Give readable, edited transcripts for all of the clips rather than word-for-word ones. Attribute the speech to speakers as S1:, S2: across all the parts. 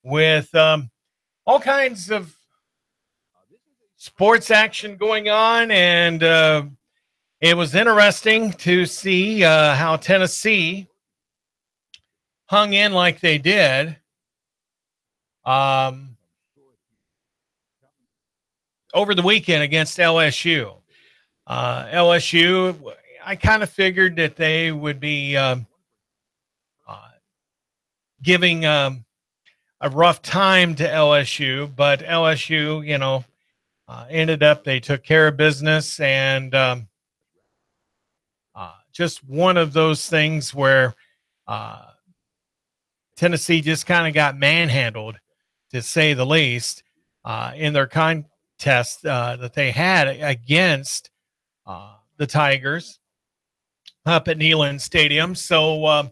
S1: with all kinds of sports action going on. And it was interesting to see how Tennessee hung in like they did. Over the weekend against LSU. LSU, I kind of figured that they would be giving a rough time to LSU, but LSU, ended up, they took care of business, and just one of those things where Tennessee just kind of got manhandled, to say the least, in their contest that they had against the Tigers up at Neyland Stadium. So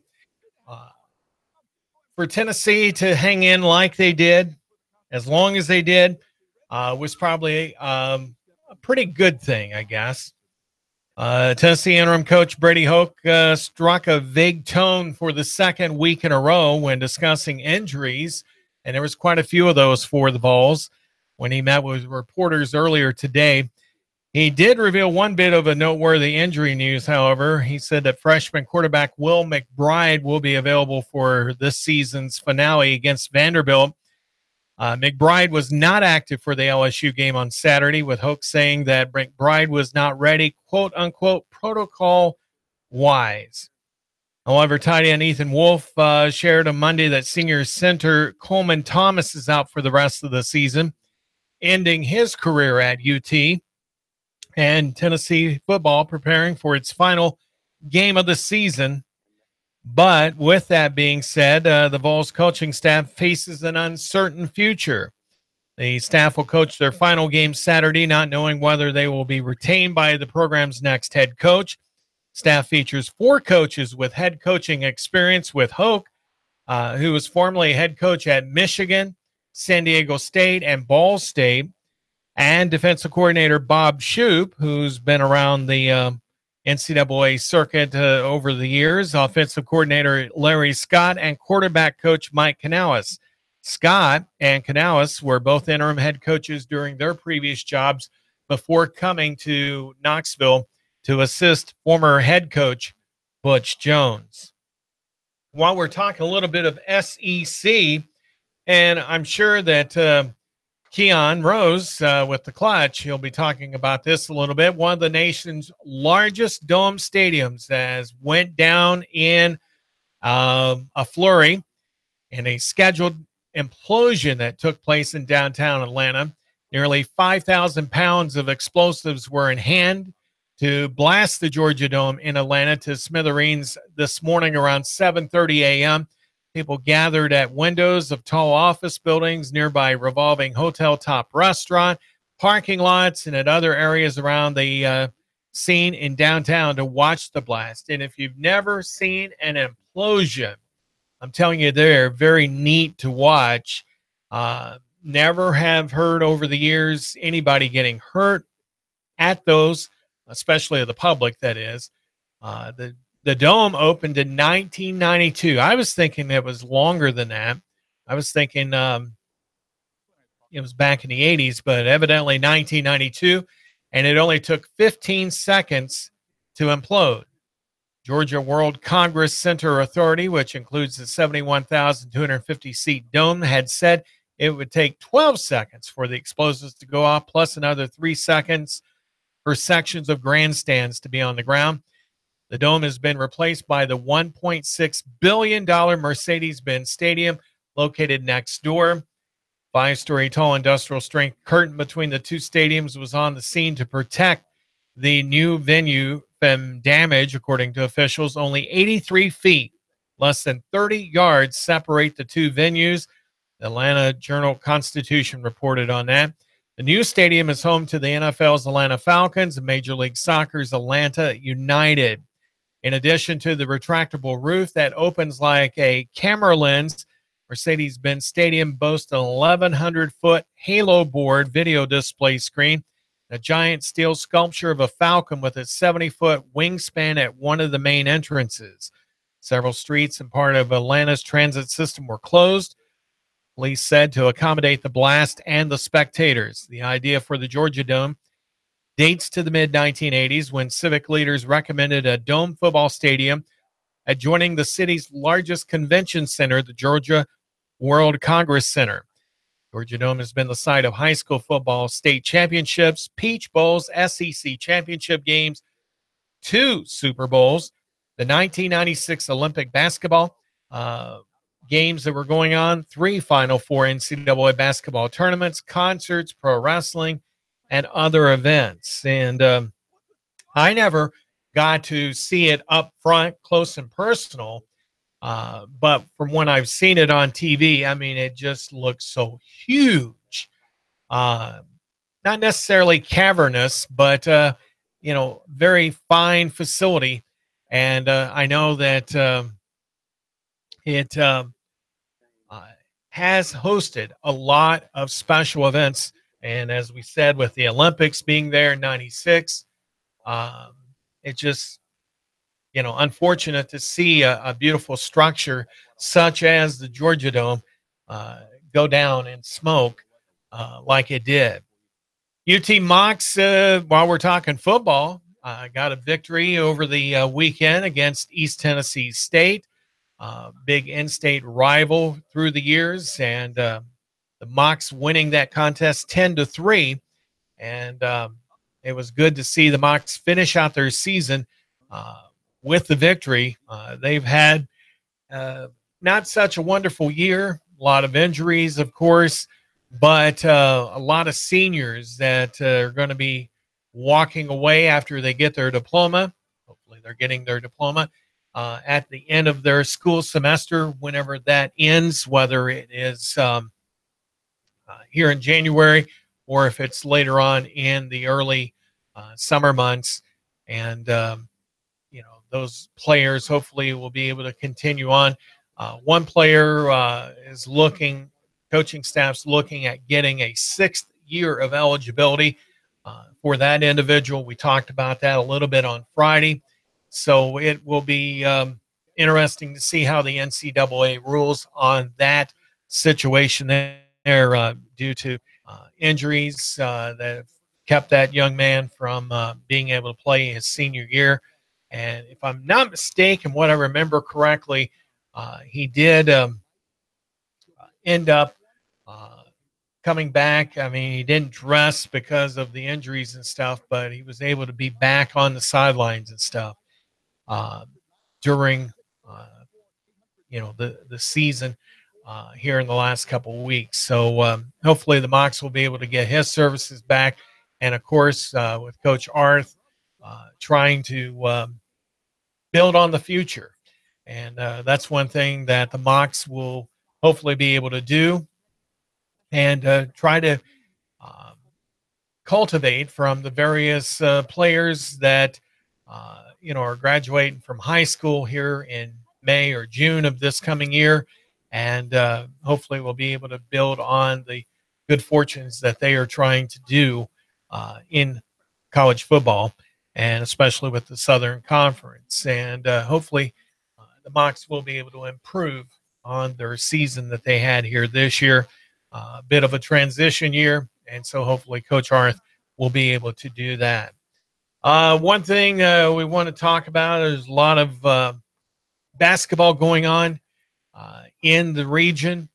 S1: for Tennessee to hang in like they did, as long as they did, was probably a pretty good thing, I guess. Tennessee interim coach Brady Hoke struck a vague tone for the second week in a row when discussing injuries, and there was quite a few of those for the Vols when he met with reporters earlier today. He did reveal one bit of a noteworthy injury news, however. He said that freshman quarterback Will McBride will be available for this season's finale against Vanderbilt. McBride was not active for the LSU game on Saturday, with Hoke saying that McBride was not ready, quote-unquote, protocol-wise. However, tight end Ethan Wolf shared on Monday that senior center Coleman Thomas is out for the rest of the season, ending his career at UT. And Tennessee football preparing for its final game of the season. But with that being said, the Vols coaching staff faces an uncertain future. The staff will coach their final game Saturday, not knowing whether they will be retained by the program's next head coach. Staff features 4 coaches with head coaching experience, with Hoke, who was formerly head coach at Michigan, San Diego State, and Ball State, and defensive coordinator Bob Shoop, who's been around the NCAA circuit over the years, offensive coordinator Larry Scott, and quarterback coach Mike Canales. Scott and Canales were both interim head coaches during their previous jobs before coming to Knoxville to assist former head coach Butch Jones. While we're talking a little bit of SEC, and I'm sure that Keon Rose with the Clutch, he'll be talking about this a little bit. One of the nation's largest dome stadiums has went down in a flurry in a scheduled implosion that took place in downtown Atlanta. Nearly 5,000 pounds of explosives were in hand to blast the Georgia Dome in Atlanta to smithereens this morning around 7:30 a.m. People gathered at windows of tall office buildings, nearby revolving hotel top restaurant, parking lots, and at other areas around the scene in downtown to watch the blast. And if you've never seen an implosion, I'm telling you, they're very neat to watch. Never have heard over the years anybody getting hurt at those, especially the public, that is. The Dome opened in 1992. I was thinking it was longer than that. I was thinking it was back in the 80s, but evidently 1992, and it only took 15 seconds to implode. Georgia World Congress Center Authority, which includes the 71,250-seat dome, had said it would take 12 seconds for the explosives to go off, plus another 3 seconds for sections of grandstands to be on the ground. The dome has been replaced by the $1.6 billion Mercedes-Benz Stadium located next door. 5-story tall industrial strength curtain between the two stadiums was on the scene to protect the new venue from damage. According to officials, only 83 feet, less than 30 yards, separate the two venues. The Atlanta Journal-Constitution reported on that. The new stadium is home to the NFL's Atlanta Falcons and Major League Soccer's Atlanta United. In addition to the retractable roof that opens like a camera lens, Mercedes-Benz Stadium boasts an 1,100-foot halo board video display screen, a giant steel sculpture of a falcon with a 70-foot wingspan at one of the main entrances. Several streets and part of Atlanta's transit system were closed. Police said to accommodate the blast and the spectators. The idea for the Georgia Dome dates to the mid-1980s when civic leaders recommended a dome football stadium adjoining the city's largest convention center, the Georgia World Congress Center. Georgia Dome has been the site of high school football state championships, Peach Bowls, SEC championship games, 2 Super Bowls, the 1996 Olympic basketball games that were going on, 3 Final Four NCAA basketball tournaments, concerts, pro wrestling, and other events. And I never got to see it up front, close and personal. But from when I've seen it on TV, I mean, it just looks so huge. Uh, Not necessarily cavernous, but, very fine facility. And I know that it uh, has hosted a lot of special events. And as we said, with the Olympics being there in 96, um, it just, unfortunate to see a beautiful structure such as the Georgia Dome uh, go down in smoke like it did. UT Mox, while we're talking football, got a victory over the weekend against East Tennessee State, big in-state rival through the years, and the Mox winning that contest 10-3. And it was good to see the Mox finish out their season with the victory. They've had not such a wonderful year, a lot of injuries, of course, but a lot of seniors that are going to be walking away after they get their diploma. Hopefully they're getting their diploma at the end of their school semester, whenever that ends, whether it is here in January or if it's later on in the early summer months. And, those players hopefully will be able to continue on. One player is looking, coaching staff's looking at getting a 6th year of eligibility for that individual. We talked about that a little bit on Friday. So it will be interesting to see how the NCAA rules on that situation there due to injuries that have kept that young man from being able to play his senior year. And if I'm not mistaken, what I remember correctly, he did end up coming back. I mean, he didn't dress because of the injuries and stuff, but he was able to be back on the sidelines and stuff uh, during, the season here in the last couple of weeks. So hopefully the Mox will be able to get his services back. And, of course, with Coach Arth trying to build on the future. And that's one thing that the Mox will hopefully be able to do, and try to um, cultivate from the various players that, are graduating from high school here in May or June of this coming year. And hopefully we'll be able to build on the good fortunes that they are trying to do in college football, and especially with the Southern Conference. And hopefully the Mox will be able to improve on their season that they had here this year. A bit of a transition year, and so hopefully Coach Arth will be able to do that. One thing we want to talk about is a lot of basketball going on in the region.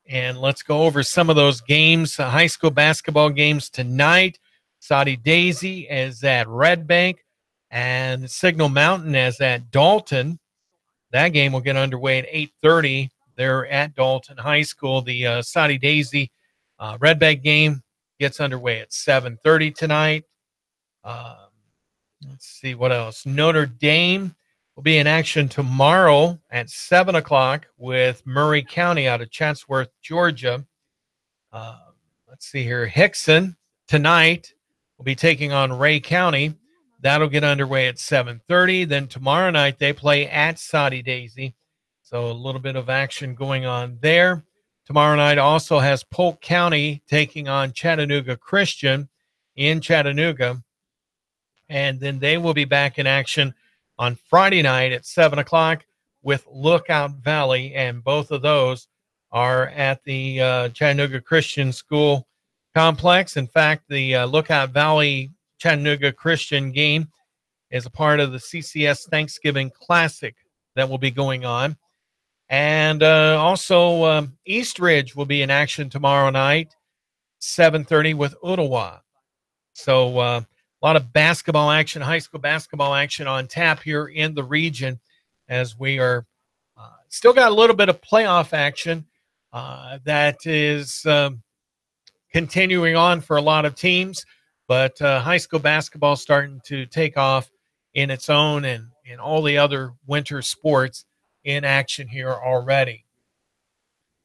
S1: And let's go over some of those games. High school basketball games tonight. Saudi Daisy is at Red Bank, and Signal Mountain is at Dalton. That game will get underway at 8:30. They're at Dalton High School. The Saudi Daisy Red Bank game gets underway at 7:30 tonight. Um, let's see what else. Notre Dame will be in action tomorrow at 7 o'clock with Murray County out of Chatsworth, Georgia. Uh, let's see here. Hickson tonight will be taking on Ray County. That'll get underway at 7:30. Then tomorrow night they play at Saudi Daisy. So a little bit of action going on there. Tomorrow night also has Polk County taking on Chattanooga Christian in Chattanooga. And then they will be back in action on Friday night at 7 o'clock with Lookout Valley. And both of those are at the Chattanooga Christian School complex. In fact, the Lookout Valley Chattanooga Christian game is a part of the CCS Thanksgiving Classic that will be going on. And also East Ridge will be in action tomorrow night, 7:30 with Ottawa. So a lot of basketball action, high school basketball action on tap here in the region, as we are still got a little bit of playoff action that is continuing on for a lot of teams, but high school basketball starting to take off in its own, and all the other winter sports in action here already.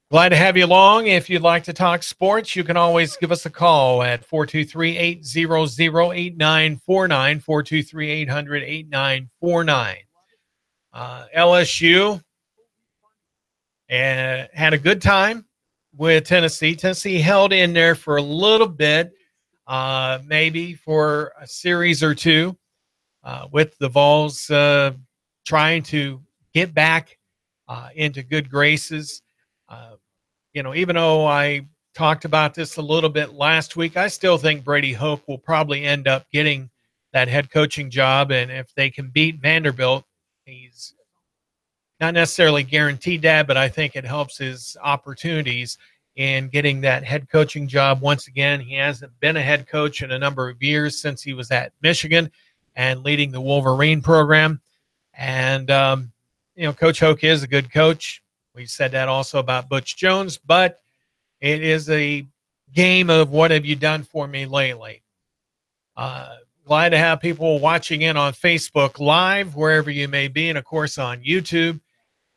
S1: Glad to have you along. If you'd like to talk sports, you can always give us a call at 423-800-8949, 423-800-8949. LSU had a good time with Tennessee. Tennessee held in there for a little bit, maybe for a series or two, with the Vols trying to get back into good graces. Even though I talked about this a little bit last week, I still think Brady Hoke will probably end up getting that head coaching job. And if they can beat Vanderbilt, he's not necessarily guaranteed that, but I think it helps his opportunities in getting that head coaching job. Once again, he hasn't been a head coach in a number of years since he was at Michigan and leading the Wolverine program. And, Coach Hoke is a good coach. We said that also about Butch Jones, but it is a game of what have you done for me lately. Glad to have people watching in on Facebook Live, wherever you may be, and, of course, on YouTube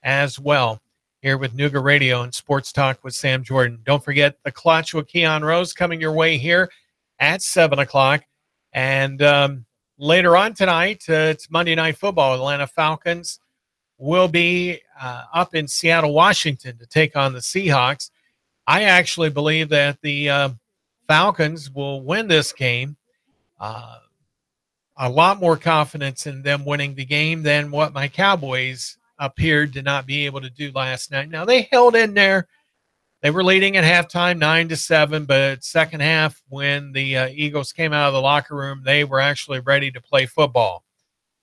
S1: as well, here with Nooga Radio and Sports Talk with Sam Jordan. Don't forget the Clutch with Keon Rose coming your way here at 7 o'clock. And later on tonight, it's Monday Night Football. Atlanta Falcons will be up in Seattle, Washington to take on the Seahawks. I actually believe that the Falcons will win this game. A lot more confidence in them winning the game than what my Cowboys appeared to not be able to do last night. Now, they held in there. They were leading at halftime 9-7, but second half, when the Eagles came out of the locker room, they were actually ready to play football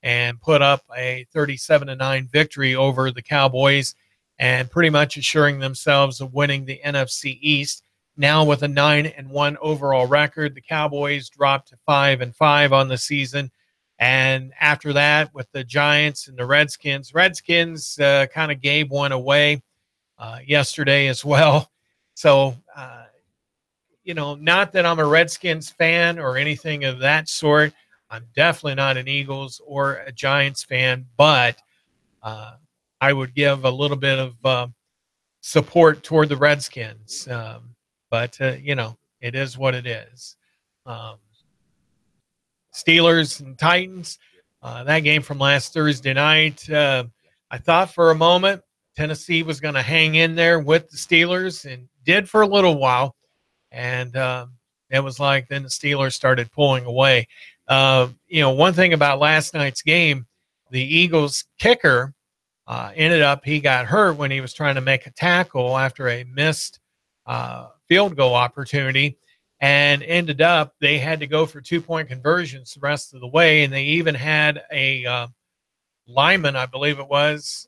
S1: and put up a 37-9 victory over the Cowboys, and pretty much assuring themselves of winning the NFC East. Now with a 9-1 overall record, the Cowboys dropped to 5-5 on the season. And after that, with the Giants and the Redskins kind of gave one away yesterday as well. So, not that I'm a Redskins fan or anything of that sort. I'm definitely not an Eagles or a Giants fan, but I would give a little bit of support toward the Redskins. But it is what it is. Steelers and Titans, that game from last Thursday night, I thought for a moment Tennessee was going to hang in there with the Steelers, and did for a little while. And it was like then the Steelers started pulling away. One thing about last night's game, the Eagles kicker he got hurt when he was trying to make a tackle after a missed field goal opportunity, and ended up they had to go for 2-point conversions the rest of the way. And they even had a lineman, I believe it was,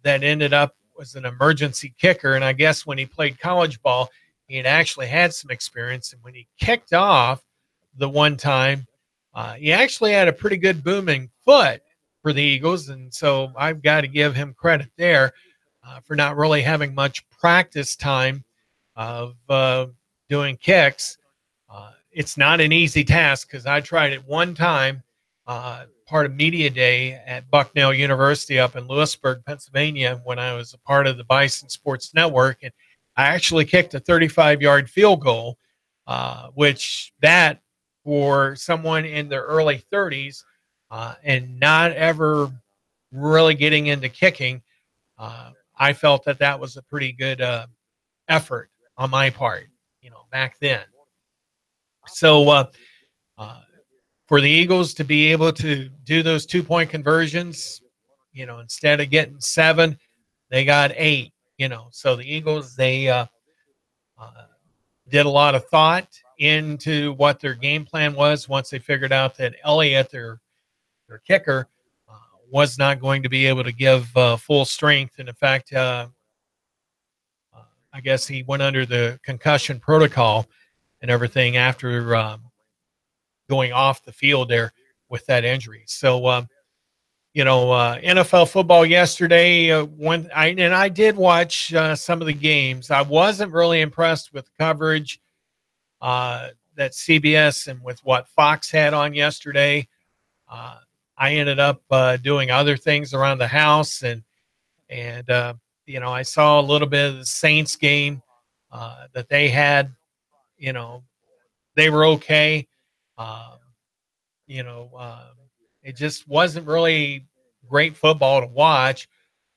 S1: that ended up was an emergency kicker. And I guess when he played college ball, he had actually had some experience. And when he kicked off the one time, he actually had a pretty good booming foot for the Eagles. And so I've got to give him credit there for not really having much practice time of doing kicks. It's not an easy task, because I tried it one time, part of Media Day at Bucknell University up in Lewisburg, Pennsylvania, when I was a part of the Bison Sports Network. And I actually kicked a 35-yard field goal, which that for someone in their early 30s and not ever really getting into kicking, I felt that was a pretty good effort on my part, back then. So for the Eagles to be able to do those 2-point conversions, instead of getting 7, they got 8. So the Eagles, they uh, did a lot of thought into what their game plan was once they figured out that Elliott, their kicker, uh, was not going to be able to give full strength. And in fact, I guess he went under the concussion protocol and everything after going off the field there with that injury. So, NFL football yesterday. When I did watch some of the games, I wasn't really impressed with the coverage that CBS and with what Fox had on yesterday. Uh, I ended up doing other things around the house, and I saw a little bit of the Saints game that they had. You know, they were okay. Um, you know, it just wasn't really great football to watch.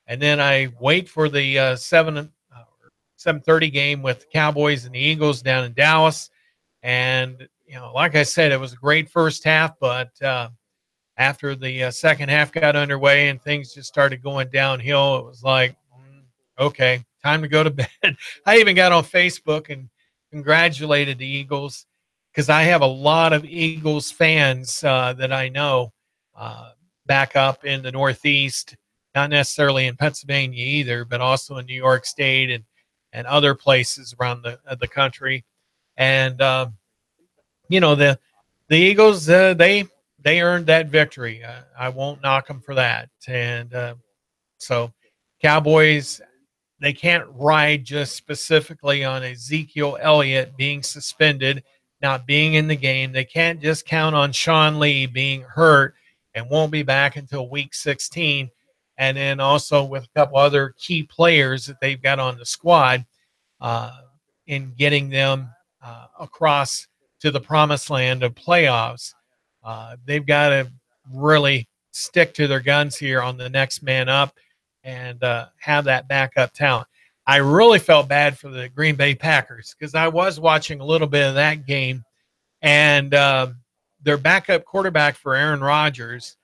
S1: And then I wait for the 7:30 game with the Cowboys and the Eagles down in Dallas. And like I said, it was a great first half, but after the second half got underway and things just started going downhill, it was like, okay, time to go to bed. I even got on Facebook and congratulated the Eagles because I have a lot of Eagles fans that I know uh, back up in the Northeast, not necessarily in Pennsylvania either, but also in New York State and other places around the country. And the Eagles, they earned that victory. I won't knock them for that. And so Cowboys, they can't ride just specifically on Ezekiel Elliott being suspended, not being in the game. They can't just count on Sean Lee being hurt and won't be back until week 16. And then also with a couple other key players that they've got on the squad uh, in getting them across to the promised land of playoffs. They've got to really stick to their guns here on the next man up and have that backup talent. I really felt bad for the Green Bay Packers because I was watching a little bit of that game, and their backup quarterback for Aaron Rodgers.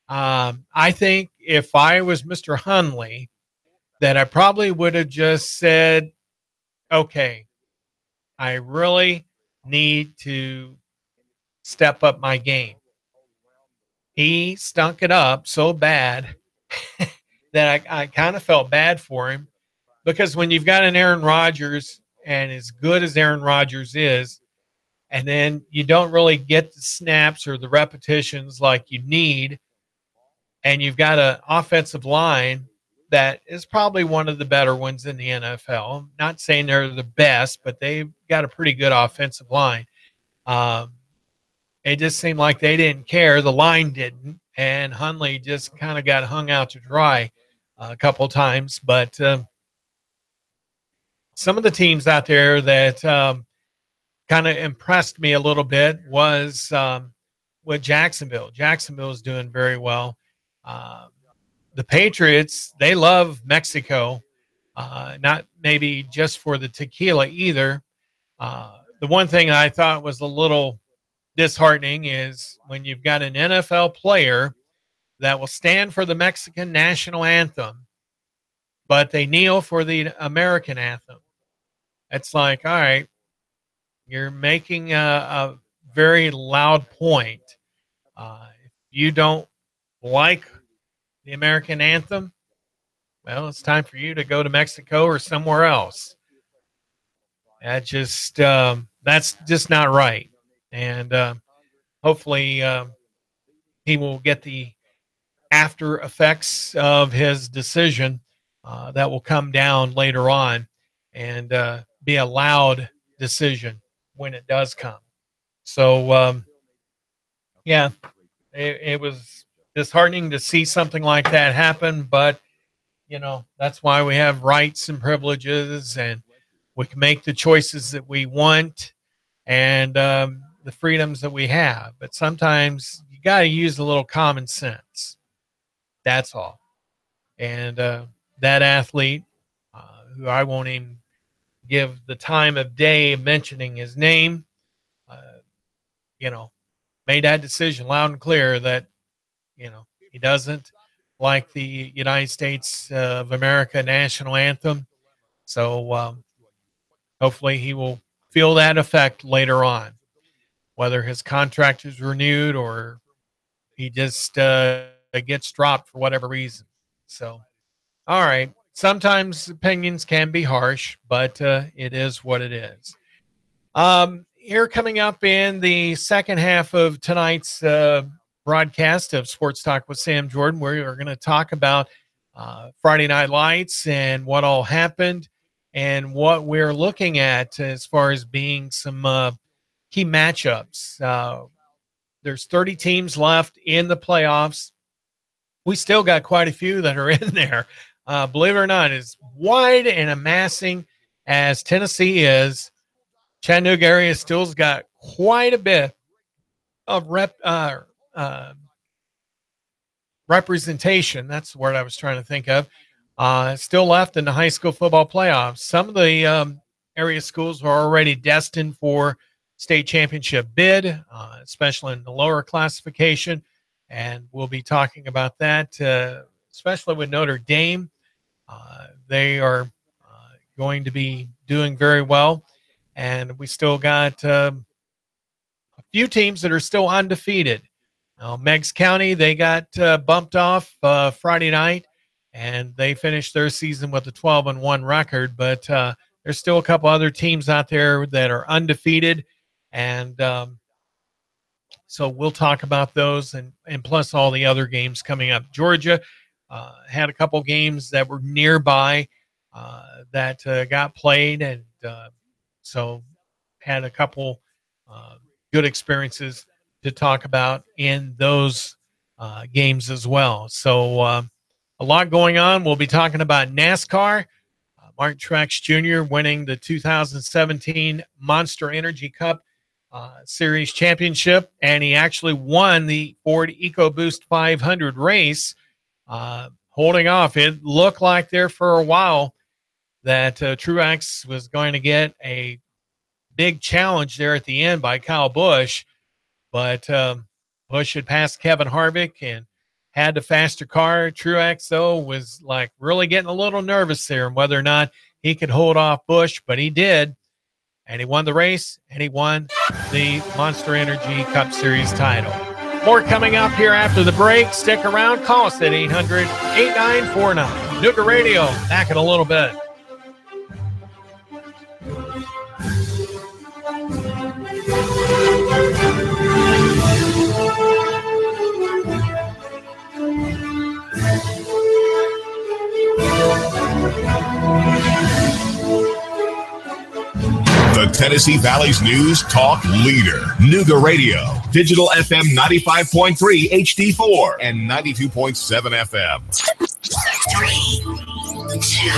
S1: I think if I was Mr. Hundley, that I probably would have just said, okay, I really need to step up my game. He stunk it up so bad that I kind of felt bad for him because when you've got an Aaron Rodgers and as good as Aaron Rodgers is, and then you don't really get the snaps or the repetitions like you need, and you've got an offensive line that is probably one of the better ones in the NFL. I'm not saying they're the best, but they've got a pretty good offensive line. Um, it just seemed like they didn't care. The line didn't. And Hundley just kind of got hung out to dry a couple times. But some of the teams out there that kind of impressed me a little bit was with Jacksonville. Jacksonville is doing very well. Uh, the Patriots, they love Mexico, not maybe just for the tequila either. The one thing I thought was a little disheartening is when you've got an NFL player that will stand for the Mexican national anthem, but they kneel for the American anthem. It's like, all right, you're making a very loud point. If you don't like the American anthem, well, it's time for you to go to Mexico or somewhere else. That's just not right. And hopefully he will get the after effects of his decision that will come down later on and be a loud decision when it does come. So, yeah, it was disheartening to see something like that happen, but that's why we have rights and privileges, and we can make the choices that we want and the freedoms that we have. But sometimes you got to use a little common sense. That's all. And that athlete, who I won't even give the time of day mentioning his name, uh, you know, made that decision loud and clear that, he doesn't like the United States of America national anthem. So hopefully he will feel that effect later on, whether his contract is renewed or he just gets dropped for whatever reason. So, all right. Sometimes opinions can be harsh, but it is what it is. Here coming up in the second half of tonight's broadcast of Sports Talk with Sam Jordan, we are going to talk about Friday Night Lights and what all happened and what we're looking at as far as being some key matchups. There's 30 teams left in the playoffs. We still got quite a few that are in there. Believe it or not, as wide and amassing as Tennessee is, Chattanooga area still's got quite a bit of representation. That's the word I was trying to think of. Still left in the high school football playoffs. Some of the area schools are already destined for state championship bid, especially in the lower classification. And we'll be talking about that, especially with Notre Dame. They are going to be doing very well. And we still got a few teams that are still undefeated. Meigs County, they got bumped off Friday night, and they finished their season with a 12-1 record. But there's still a couple other teams out there that are undefeated. And so we'll talk about those and plus all the other games coming up. Georgia had a couple games that were nearby that got played, and so had a couple good experiences to talk about in those games as well. So a lot going on. We'll be talking about NASCAR. Martin Truex Jr. winning the 2017 Monster Energy Cup Series Championship, and he actually won the Ford EcoBoost 500 race, holding off. It looked like there for a while that Truex was going to get a big challenge there at the end by Kyle Busch, but Busch had passed Kevin Harvick and had the faster car. Truex, though, was like really getting a little nervous there and whether or not he could hold off Busch, but he did, and he won the race, and he won the Monster Energy Cup Series title. More coming up here after the break. Stick around. Call us at 800-8949. Nooga Radio, back in a little bit.
S2: The Tennessee Valley's news talk leader, Nooga Radio, digital FM 95.3 HD4 and 92.7 FM. 3, 2,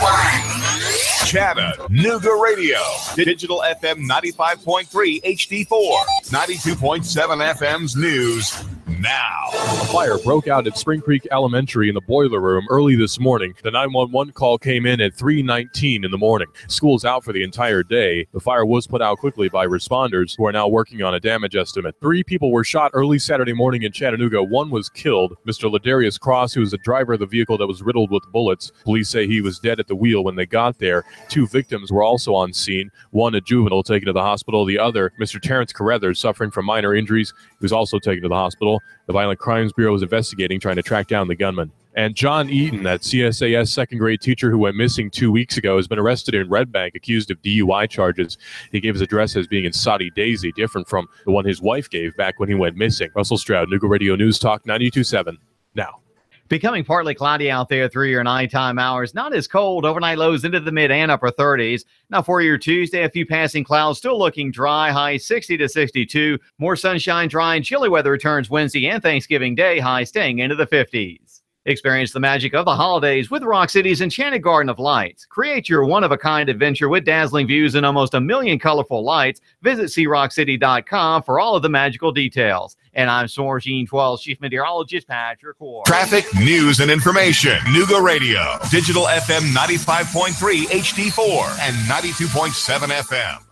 S2: 1. Chattanooga Radio, digital FM 95.3 HD4, 92.7 FM's news. Now.
S3: A fire broke out at Spring Creek Elementary in the boiler room early this morning. The 911 call came in at 3:19 in the morning. School's out for the entire day. The fire was put out quickly by responders who are now working on a damage estimate. 3 people were shot early Saturday morning in Chattanooga. 1 was killed. Mr. Ladarius Cross, who was the driver of the vehicle that was riddled with bullets. Police say he was dead at the wheel when they got there. 2 victims were also on scene. 1 a juvenile taken to the hospital. The other, Mr. Terrence Carruthers, suffering from minor injuries. He was also taken to the hospital. The Violent Crimes Bureau is investigating, trying to track down the gunman. And John Eaton, that CSAS second-grade teacher who went missing 2 weeks ago, has been arrested in Red Bank, accused of DUI charges. He gave his address as being in Saudi Daisy, different from the one his wife gave back when he went missing. Russell Stroud, Nooga Radio News Talk 92.7. Now.
S4: Becoming partly cloudy out there through your nighttime hours. Not as cold. Overnight lows into the mid and upper 30s. Now for your Tuesday, a few passing clouds. Still looking dry. High 60 to 62. More sunshine, dry, and chilly weather returns Wednesday and Thanksgiving Day. High staying into the 50s. Experience the magic of the holidays with Rock City's Enchanted Garden of Lights. Create your one-of-a-kind adventure with dazzling views and almost a million colorful lights. Visit CRockCity.com for all of the magical details. And I'm Sourcine 12 Chief Meteorologist Patrick Ward.
S2: Traffic, news, and information. Nooga Radio, digital FM 95.3 HD4 and 92.7 FM.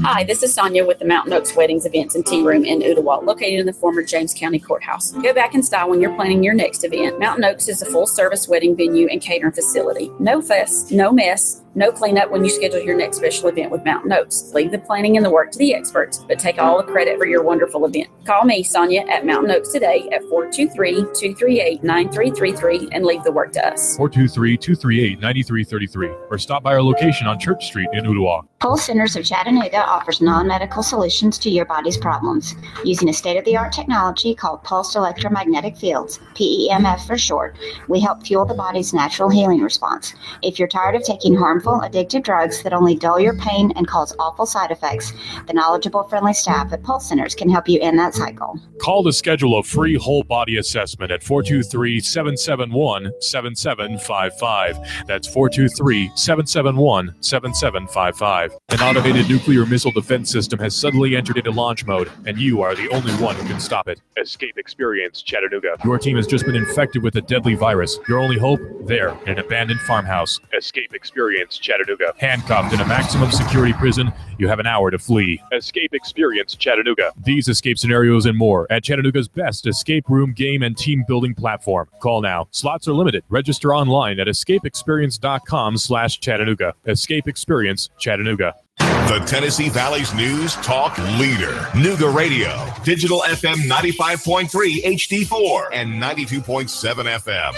S5: Hi, this is Sonia with the Mountain Oaks Weddings, Events, and Tea Room in Ottawa, located in the former James County Courthouse. Go back in style when you're planning your next event. Mountain Oaks is a full-service wedding venue and catering facility. No fuss, no mess, no cleanup when you schedule your next special event with Mountain Oaks. Leave the planning and the work to the experts, but take all the credit for your wonderful event. Call me, Sonia, at Mountain Oaks today at 423-238-9333 and leave the work to us.
S3: 423-238-9333 or stop by our location on Church Street in Ottawa.
S6: Pulse Centers of Chattanooga offers non-medical solutions to your body's problems using a state-of-the-art technology called pulsed electromagnetic fields, PEMF for short. We help fuel the body's natural healing response. If you're tired of taking harmful, addictive drugs that only dull your pain and cause awful side effects, the knowledgeable, friendly staff at Pulse Centers can help you end that cycle.
S3: Call to schedule a free whole body assessment at 423-771-7755. That's 423-771-7755. An automated nuclear missile defense system has suddenly entered into launch mode, and you are the only one who can stop it. Escape Experience Chattanooga. Your team has just been infected with a deadly virus. Your only hope? There, in an abandoned farmhouse. Escape Experience Chattanooga. Handcuffed in a maximum security prison, you have an hour to flee. Escape Experience Chattanooga. These escape scenarios and more at Chattanooga's best escape room, game, and team building platform. Call now. Slots are limited. Register online at escapeexperience.com/Chattanooga. Escape Experience Chattanooga.
S2: The Tennessee Valley's news talk leader, Nooga Radio, digital FM 95.3 HD4 and 92.7 FM.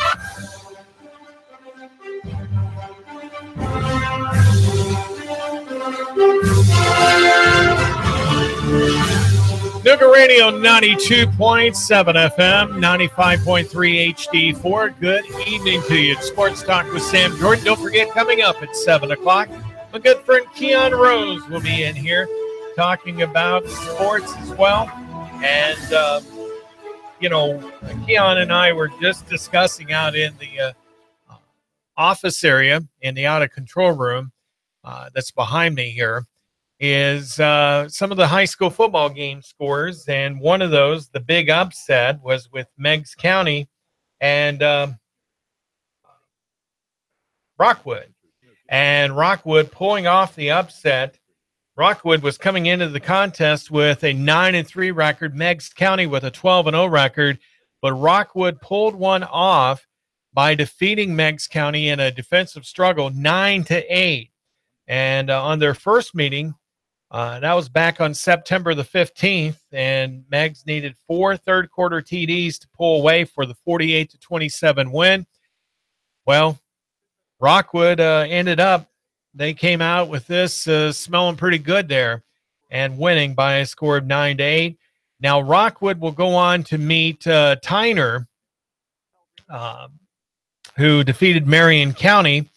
S1: Nooga Radio 92.7 FM, 95.3 HD4. Good evening to you. It's Sports Talk with Sam Jordan. Don't forget, coming up at 7 o'clock, my good friend Keon Rose will be in here talking about sports as well. And, Keon and I were just discussing out in the office area in the out-of-control room that's behind me here is some of the high school football game scores. And one of those, the big upset, was with Meigs County and Rockwood. And Rockwood pulling off the upset. Rockwood was coming into the contest with a 9-3 record, Meigs County with a 12-0 record, but Rockwood pulled one off by defeating Meigs County in a defensive struggle 9-8. And on their first meeting, that was back on September the 15th, and Meigs needed 4 third-quarter TDs to pull away for the 48-27 win. Well, Rockwood ended up, they came out with this smelling pretty good there and winning by a score of 9-8. Now, Rockwood will go on to meet Tyner, who defeated Marion County.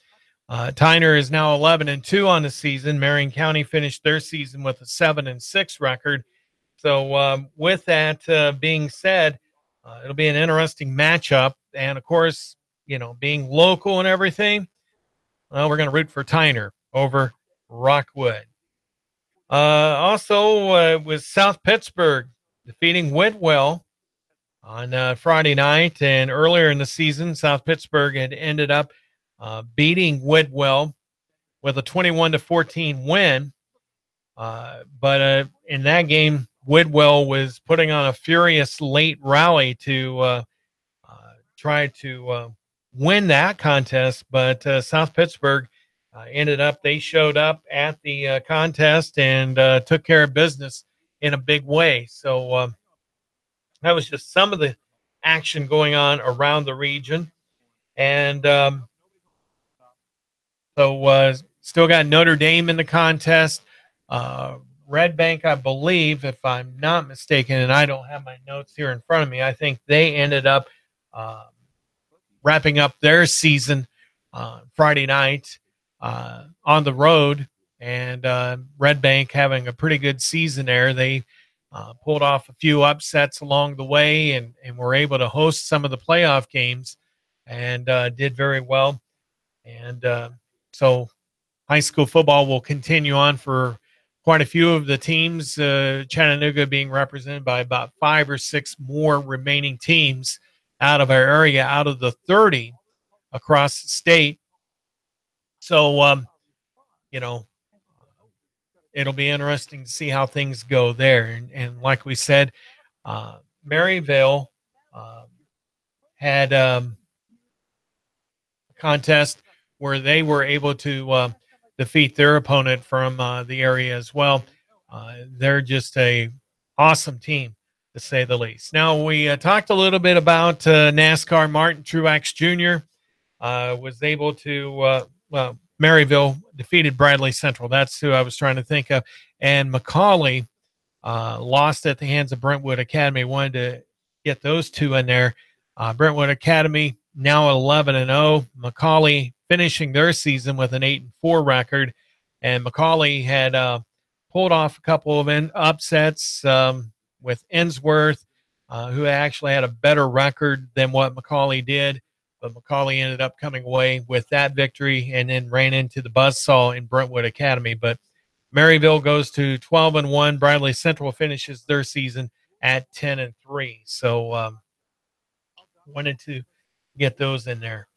S1: Tyner is now 11-2 on the season. Marion County finished their season with a 7-6 record. So with that being said, it'll be an interesting matchup. And, of course, being local and everything, well, we're going to root for Tyner over Rockwood. Also, with South Pittsburgh defeating Whitwell on Friday night. And earlier in the season, South Pittsburgh had ended up beating Whitwell with a 21-14 win. But in that game, Whitwell was putting on a furious late rally to try to win that contest, but South Pittsburgh they showed up at the contest and took care of business in a big way. So that was just some of the action going on around the region. And still got Notre Dame in the contest. Red Bank, I believe, if I'm not mistaken, and I don't have my notes here in front of me, I think they ended up wrapping up their season Friday night on the road, and Red Bank having a pretty good season there. They pulled off a few upsets along the way and were able to host some of the playoff games and did very well. And so high school football will continue on for quite a few of the teams, Chattanooga being represented by about 5 or 6 more remaining teams out of our area, out of the 30 across the state. So, it'll be interesting to see how things go there. And like we said, Maryville had a contest where they were able to defeat their opponent from the area as well. They're just a awesome team, to say the least. Now, we talked a little bit about NASCAR. Martin Truex Jr. Was able to, Maryville defeated Bradley Central. That's who I was trying to think of. And McCauley lost at the hands of Brentwood Academy. Wanted to get those two in there. Brentwood Academy now 11-0. McCauley finishing their season with an 8-4 record. And McCauley had pulled off a couple of upsets with Ensworth, who actually had a better record than what McCauley did. But McCauley ended up coming away with that victory and then ran into the buzzsaw in Brentwood Academy. But Maryville goes to 12-1. Bradley Central finishes their season at 10-3. So wanted to get those in there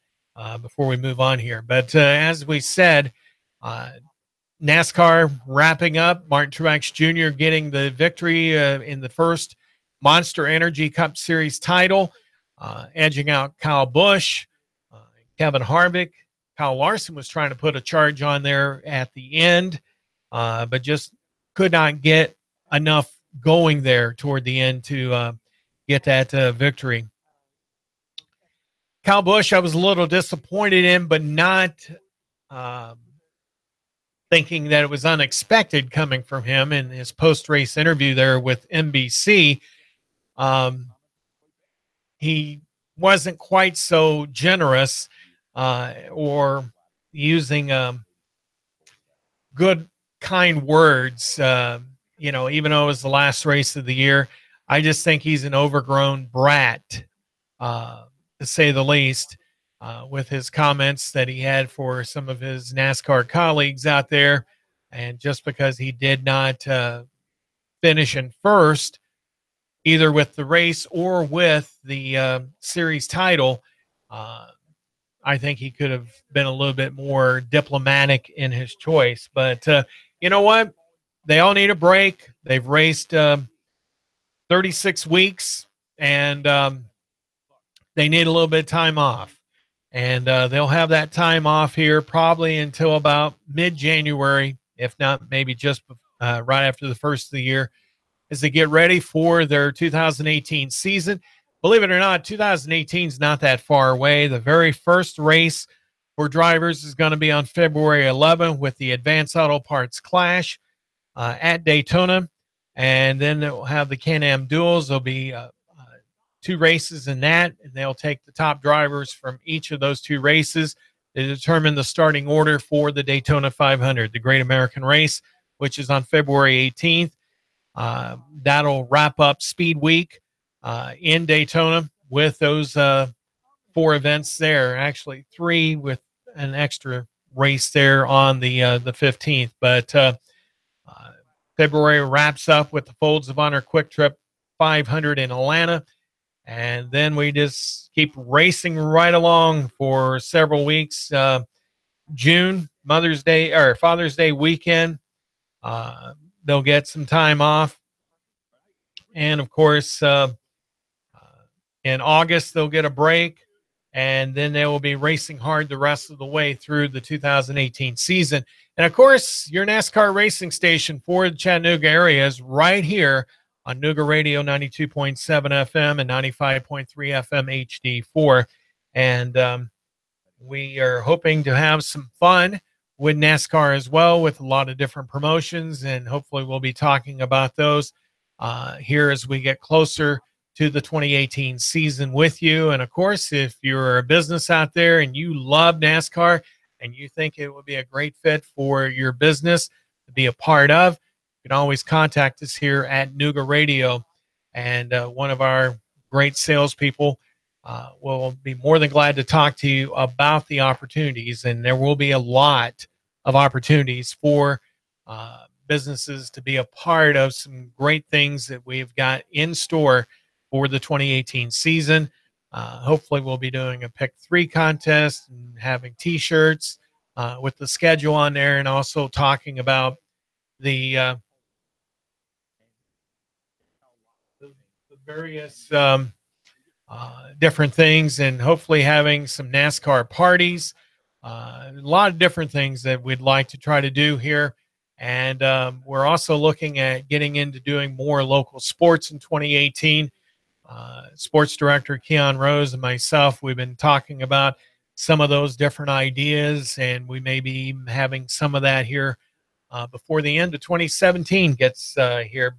S1: before we move on here. But as we said, NASCAR wrapping up. Martin Truex Jr. getting the victory in the first Monster Energy Cup Series title, edging out Kyle Busch, Kevin Harvick. Kyle Larson was trying to put a charge on there at the end, but just could not get enough going there toward the end to get that victory. Kyle Busch, I was a little disappointed in, but not thinking that it was unexpected coming from him in his post-race interview there with NBC. He wasn't quite so generous or using good, kind words, even though it was the last race of the year. I just think he's an overgrown brat, to say the least, with his comments that he had for some of his NASCAR colleagues out there. And just because he did not finish in first, either with the race or with the series title, I think he could have been a little bit more diplomatic in his choice. But you know what? They all need a break. They've raced 36 weeks, and they need a little bit of time off. And they'll have that time off here probably until about mid-January, if not maybe just right after the first of the year, as they get ready for their 2018 season. Believe it or not, 2018 is not that far away. The very first race for drivers is going to be on February 11th with the Advanced Auto Parts Clash at Daytona. And then they'll have the Can-Am Duels. There'll be 2 races in that, and they'll take the top drivers from each of those 2 races to determine the starting order for the Daytona 500, the Great American Race, which is on February 18th. That'll wrap up Speed Week in Daytona with those 4 events there, actually 3 with an extra race there on the 15th. But February wraps up with the Folds of Honor Quick Trip 500 in Atlanta. And then we just keep racing right along for several weeks. June, Father's Day weekend, they'll get some time off. And, of course, in August, they'll get a break. And then they will be racing hard the rest of the way through the 2018 season. And, of course, your NASCAR racing station for the Chattanooga area is right here on Nooga Radio 92.7 FM and 95.3 FM HD4. And we are hoping to have some fun with NASCAR as well, with a lot of different promotions. And hopefully we'll be talking about those here as we get closer to the 2018 season with you. And, of course, if you're a business out there and you love NASCAR and you think it would be a great fit for your business to be a part of, you can always contact us here at Nooga Radio, and one of our great salespeople will be more than glad to talk to you about the opportunities. And there will be a lot of opportunities for businesses to be a part of some great things that we've got in store for the 2018 season. Hopefully we'll be doing a pick 3 contest and having t-shirts with the schedule on there, and also talking about the various different things, and hopefully having some NASCAR parties, a lot of different things that we'd like to try to do here. And we're also looking at getting into doing more local sports in 2018. Sports director Keon Rose and myself, we've been talking about some of those different ideas, and we may be having some of that here before the end of 2017 gets here,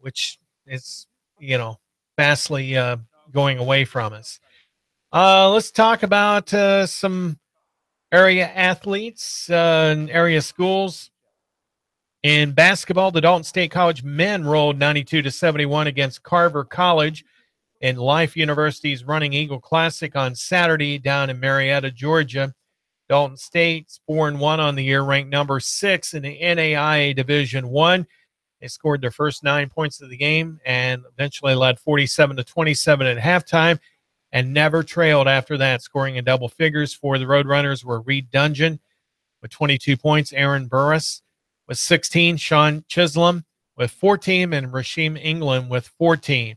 S1: which is, vastly going away from us. Let's talk about some area athletes and area schools. In basketball, the Dalton State College men rolled 92-71 against Carver College in Life University's Running Eagle Classic on Saturday down in Marietta, Georgia. Dalton State's 4-1 on the year, ranked number 6 in the NAIA Division I. They scored their first 9 points of the game and eventually led 47-27 at halftime and never trailed after that, scoring in double figures. For the Roadrunners were Reed Dungeon with 22 points, Aaron Burris with 16, Sean Chisholm with 14, and Rasheem England with 14.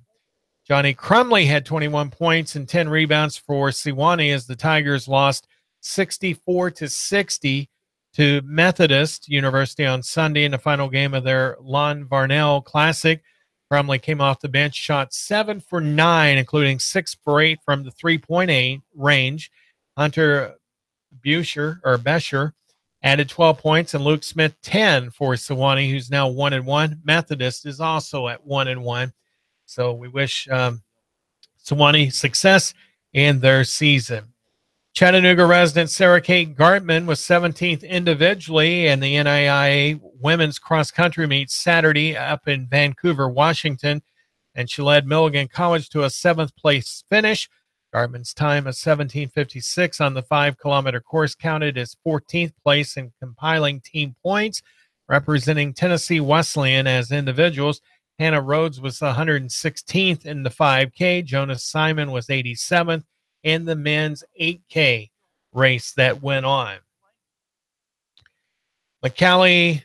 S1: Johnny Crumley had 21 points and 10 rebounds for Sewanee as the Tigers lost 64-60 to Methodist University on Sunday in the final game of their Lon Varnell Classic. Crumley came off the bench, shot 7 for 9, including 6 for 8 from the 3-point range. Hunter Besher added 12 points, and Luke Smith 10 for Sewanee, who's now 1-1. Methodist is also at 1-1. So we wish Sewanee success in their season. Chattanooga resident Sarah Kate Gartman was 17th individually in the NAIA women's cross-country meet Saturday up in Vancouver, Washington, and she led Milligan College to a 7th place finish. Gartman's time of 17:56 on the 5-kilometer course counted as 14th place in compiling team points, representing Tennessee Wesleyan as individuals. Hannah Rhodes was 116th in the 5K. Jonas Simon was 87th in the men's 8K race that went on. McCallie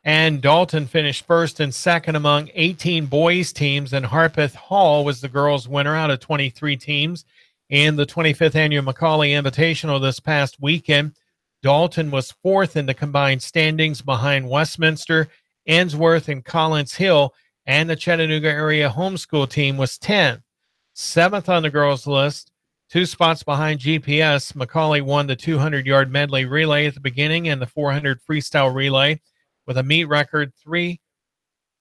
S1: and Dalton finished first and second among 18 boys teams, and Harpeth Hall was the girls' winner out of 23 teams. In the 25th annual Macaulay Invitational this past weekend, Dalton was 4th in the combined standings behind Westminster, Ainsworth, and Collins Hill, and the Chattanooga area homeschool team was 10th. 7th on the girls' list, 2 spots behind GPS. Macaulay won the 200-yard medley relay at the beginning and the 400 freestyle relay with a meet record 3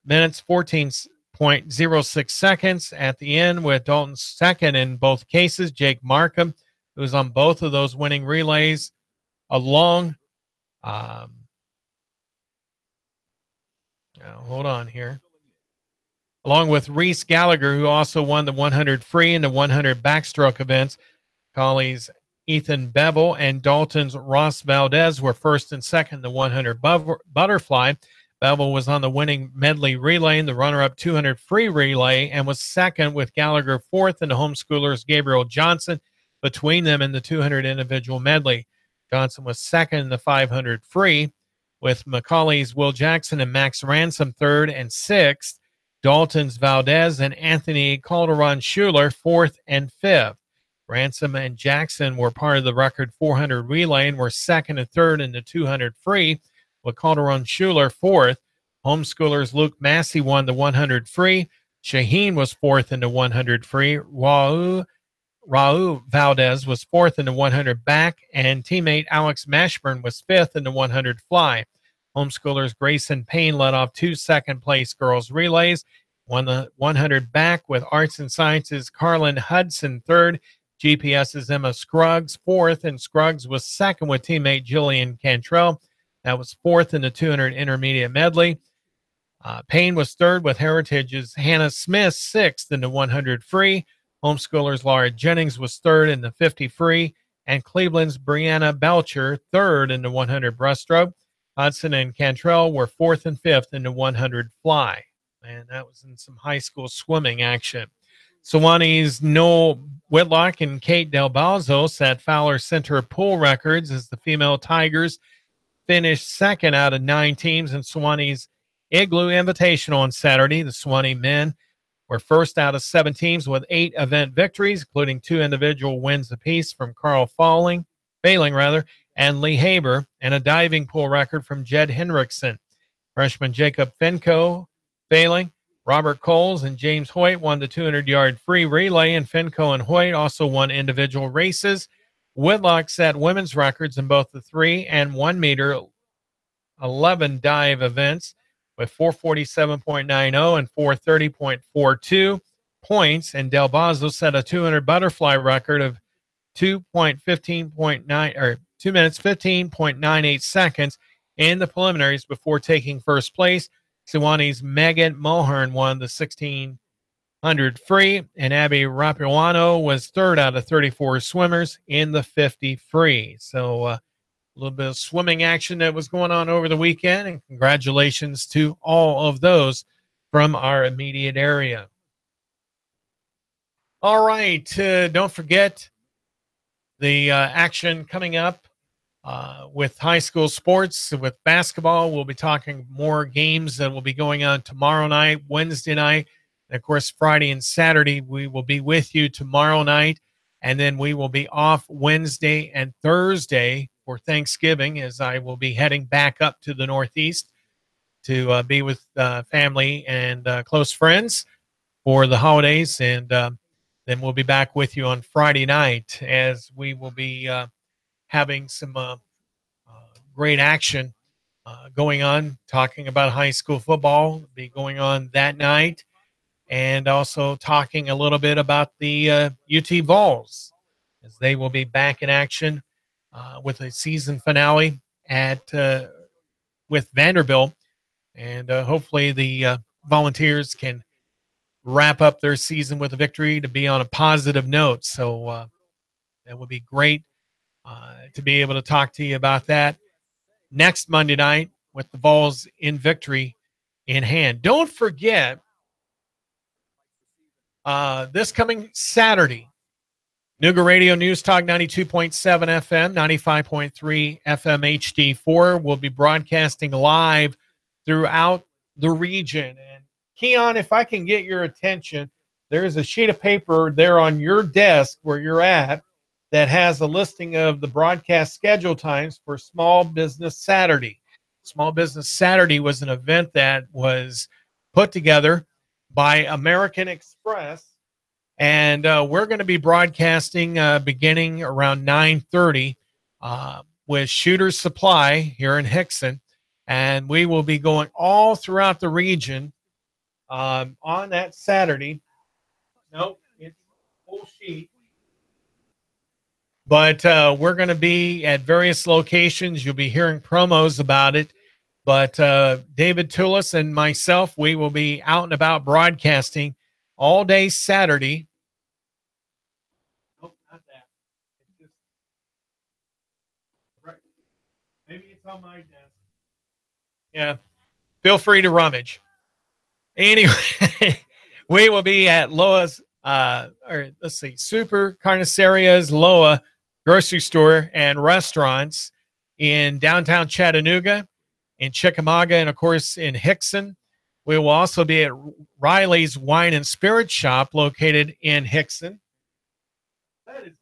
S1: minutes, 14.06 seconds at the end, with Dalton second in both cases. Jake Markham, who was on both of those winning relays, along along with Reese Gallagher, who also won the 100 free and the 100 backstroke events. Colley's Ethan Bevel and Dalton's Ross Valdez were first and second in the 100 butterfly. Bevel was on the winning medley relay and the runner-up 200 free relay and was second, with Gallagher 4th and the homeschoolers Gabriel Johnson between them in the 200 individual medley. Johnson was second in the 500 free, with Macaulay's Will Jackson and Max Ransom 3rd and 6th. Dalton's Valdez and Anthony Calderon Schuler 4th and 5th. Ransom and Jackson were part of the record 400 relay and were 2nd and 3rd in the 200 free, with Calderon Schuler 4th. Homeschoolers Luke Massey won the 100 free. Shaheen was 4th in the 100 free. Raul Valdez was 4th in the 100 back, and teammate Alex Mashburn was 5th in the 100 fly. Homeschoolers Grayson Payne led off 2 second-place girls relays, won the 100 back with Arts and Sciences Carlin Hudson 3rd. GPS's Emma Scruggs 4th, and Scruggs was 2nd with teammate Jillian Cantrell. That was 4th in the 200 intermediate medley. Payne was 3rd with Heritage's Hannah Smith 6th in the 100 free. Homeschoolers Laura Jennings was 3rd in the 50 free, and Cleveland's Brianna Belcher 3rd in the 100 breaststroke. Hudson and Cantrell were 4th and 5th in the 100 fly. And that was in some high school swimming action. Sewanee's Noel Whitlock and Kate Del Balzo set Fowler Center pool records as the female Tigers finished second out of 9 teams in Sewannee's Igloo Invitational on Saturday. The Sewanee men were first out of 7 teams with 8 event victories, including 2 individual wins apiece from Carl Failing, and Lee Haber, and a diving pool record from Jed Hendrickson. Freshman Jacob Finco, Failing, Robert Coles, and James Hoyt won the 200-yard free relay, and Finco and Hoyt also won individual races. Whitlock set women's records in both the 3 and 1 meter 11 dive events with 447.90 and 430.42 points, and Del Bazo set a 200 butterfly record of 2 minutes 15.98 seconds in the preliminaries before taking first place. Sewanee's Megan Mulhern won the 1600 free, and Abby Rapuano was third out of 34 swimmers in the 50 free. So a little bit of swimming action that was going on over the weekend, and congratulations to all of those from our immediate area. All right, don't forget the action coming up with high school sports. With basketball, we'll be talking more games that will be going on tomorrow night, Wednesday night, and of course Friday and Saturday. We will be with you tomorrow night, and then we will be off Wednesday and Thursday for Thanksgiving, as I will be heading back up to the Northeast to be with family and close friends for the holidays, and then we'll be back with you on Friday night, as we will be having some great action going on, talking about high school football, be going on that night, and also talking a little bit about the UT Vols, as they will be back in action with a season finale with Vanderbilt, and hopefully the Volunteers can wrap up their season with a victory to be on a positive note. So that would be great to be able to talk to you about that next Monday night with the Vols in victory in hand. Don't forget, this coming Saturday, Nooga Radio News Talk 92.7 FM, 95.3 FM HD4 will be broadcasting live throughout the region. And Keon, if I can get your attention, there's a sheet of paper there on your desk where you're at that has a listing of the broadcast schedule times for Small Business Saturday. Small Business Saturday was an event that was put together by American Express, and we're going to be broadcasting beginning around 9:30 with Shooter's Supply here in Hickson, and we will be going all throughout the region on that Saturday. Nope, it's full sheet. But we're going to be at various locations. You'll be hearing promos about it. But David Tulis and myself, we will be out and about broadcasting all day Saturday. Nope, not that. It's just, right. Maybe it's on my desk. Yeah. Feel free to rummage. Anyway, we will be at Loa's, Super Carniceria's Loa grocery store and restaurants in downtown Chattanooga, in Chickamauga, and of course in Hickson. We will also be at Riley's Wine and Spirit Shop located in Hickson. That is it.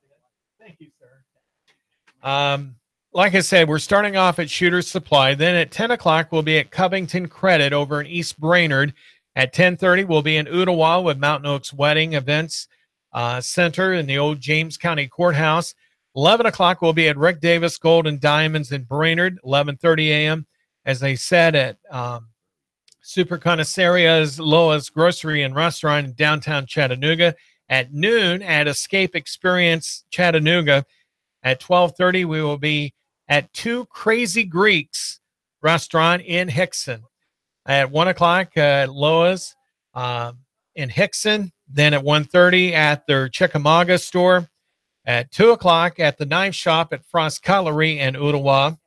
S1: Thank you, sir. Like I said, we're starting off at Shooter's Supply. Then at 10 o'clock, we'll be at Covington Credit over in East Brainerd. At 10:30, we'll be in Ooltewah with Mountain Oaks Wedding Events Center in the old James County Courthouse. 11 o'clock, we'll be at Rick Davis Gold and Diamonds in Brainerd. 11:30 a.m., as I said, at Super Carniceria's Loa's Grocery and Restaurant in downtown Chattanooga. At noon, at Escape Experience Chattanooga. At 12:30, we will be at Two Crazy Greeks restaurant in Hickson. At 1 o'clock at Loa's in Hickson. Then at 1:30 at their Chickamauga store. At 2 o'clock at the Knife Shop at Frost Cutlery in Ooltewah.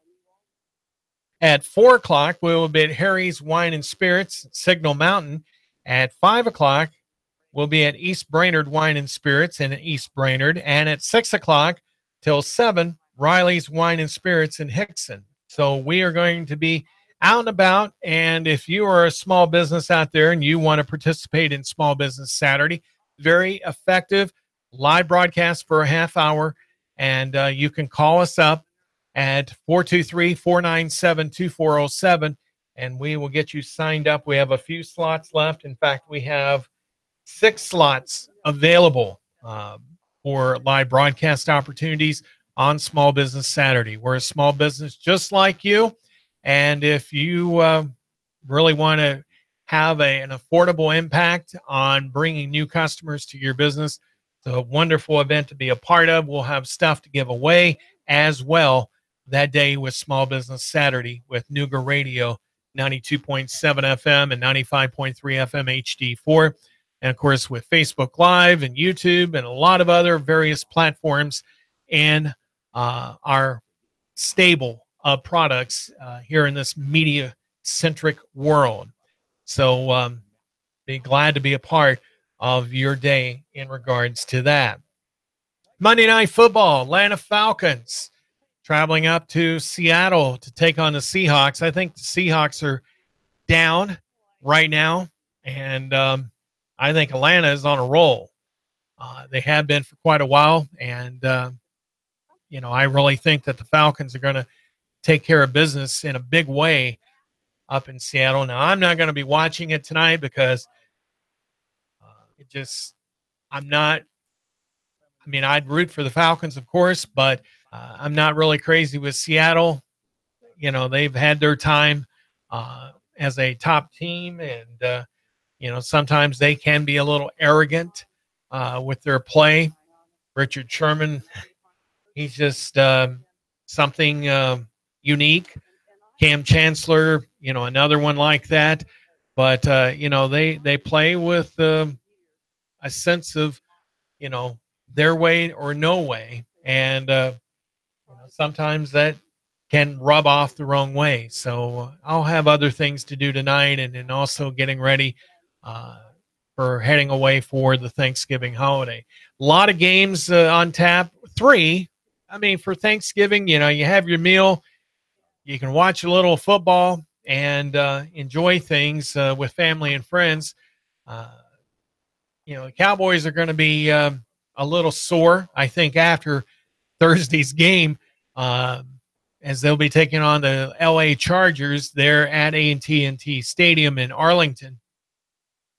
S1: At 4 o'clock, we will be at Harry's Wine and Spirits, Signal Mountain. At 5 o'clock, we'll be at East Brainerd Wine and Spirits in East Brainerd. And at 6 o'clock till 7, Riley's Wine and Spirits in Hickson. So we are going to be out and about. And if you are a small business out there and you want to participate in Small Business Saturday, very effective live broadcast for a half hour. And you can call us up at 423-497-2407, and we will get you signed up. We have a few slots left. In fact, we have 6 slots available for live broadcast opportunities on Small Business Saturday. We're a small business just like you. And if you really want to have an affordable impact on bringing new customers to your business, it's a wonderful event to be a part of. We'll have stuff to give away as well that day with Small Business Saturday with Nooga Radio, 92.7 FM and 95.3 FM HD4. And, of course, with Facebook Live and YouTube and a lot of other various platforms and our stable of products here in this media-centric world. So be glad to be a part of your day in regards to that. Monday Night Football, Atlanta Falcons traveling up to Seattle to take on the Seahawks. I think the Seahawks are down right now, and I think Atlanta is on a roll. They have been for quite a while, and, I really think that the Falcons are going to take care of business in a big way up in Seattle. Now, I'm not going to be watching it tonight because I'd root for the Falcons, of course, but I'm not really crazy with Seattle. They've had their time as a top team, and, sometimes they can be a little arrogant with their play. Richard Sherman, he's just something unique. Cam Chancellor, another one like that. But, they play with a sense of, their way or no way. And sometimes that can rub off the wrong way. So I'll have other things to do tonight, and also getting ready for heading away for the Thanksgiving holiday. A lot of games on tap. 3. For Thanksgiving, you have your meal. You can watch a little football and enjoy things with family and friends. The Cowboys are going to be a little sore, I think, after Thursday's game, as they'll be taking on the LA Chargers there at AT&T Stadium in Arlington.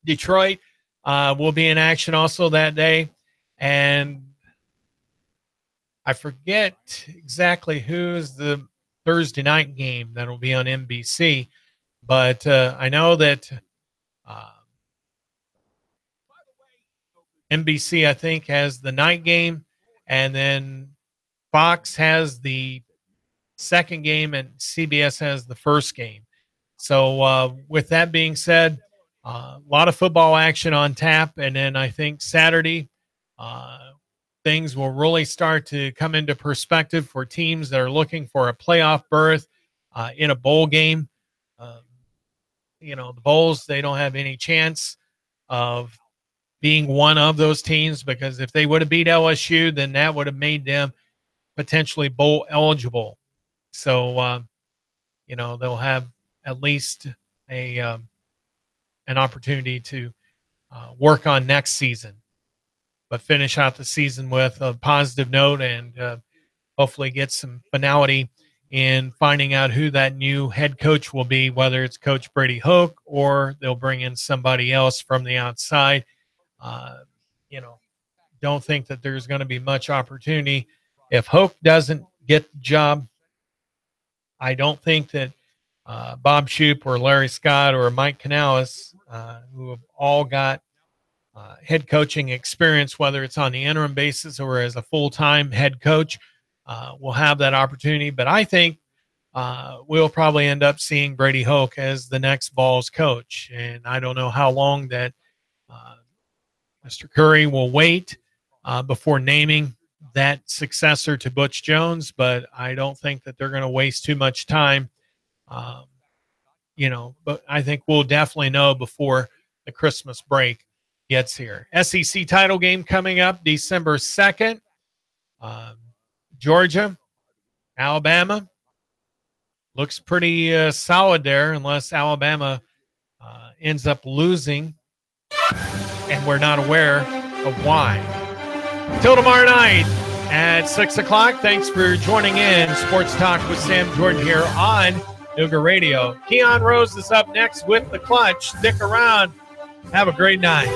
S1: Detroit will be in action also that day. And I forget exactly who's the Thursday night game that'll be on NBC, but I know that NBC, I think, has the night game, and then Fox has the second game, and CBS has the first game. So with that being said, a lot of football action on tap, and then I think Saturday things will really start to come into perspective for teams that are looking for a playoff berth in a bowl game. The Bulls, they don't have any chance of being one of those teams, because if they would have beat LSU, then that would have made them potentially bowl eligible. So, they'll have at least an opportunity to work on next season, but finish out the season with a positive note and hopefully get some finality in finding out who that new head coach will be, whether it's Coach Brady Hoke or they'll bring in somebody else from the outside. Don't think that there's going to be much opportunity. If Hoke doesn't get the job, I don't think that Bob Shoop or Larry Scott or Mike Canales, who have all got head coaching experience, whether it's on the interim basis or as a full-time head coach, will have that opportunity. But I think we'll probably end up seeing Brady Hoke as the next Vols coach. And I don't know how long that Mr. Curry will wait before naming that successor to Butch Jones, but I don't think that they're going to waste too much time. But I think we'll definitely know before the Christmas break gets here. SEC title game coming up December 2nd. Georgia, Alabama. looks pretty solid there, unless Alabama ends up losing, and we're not aware of why. Till tomorrow night at 6 o'clock, thanks for joining in. Sports Talk with Sam Jordan here on Nooga Radio. Keon Rose is up next with The Clutch. Stick around. Have a great night.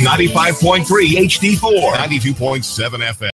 S2: .3 HD4, 92.7 FM.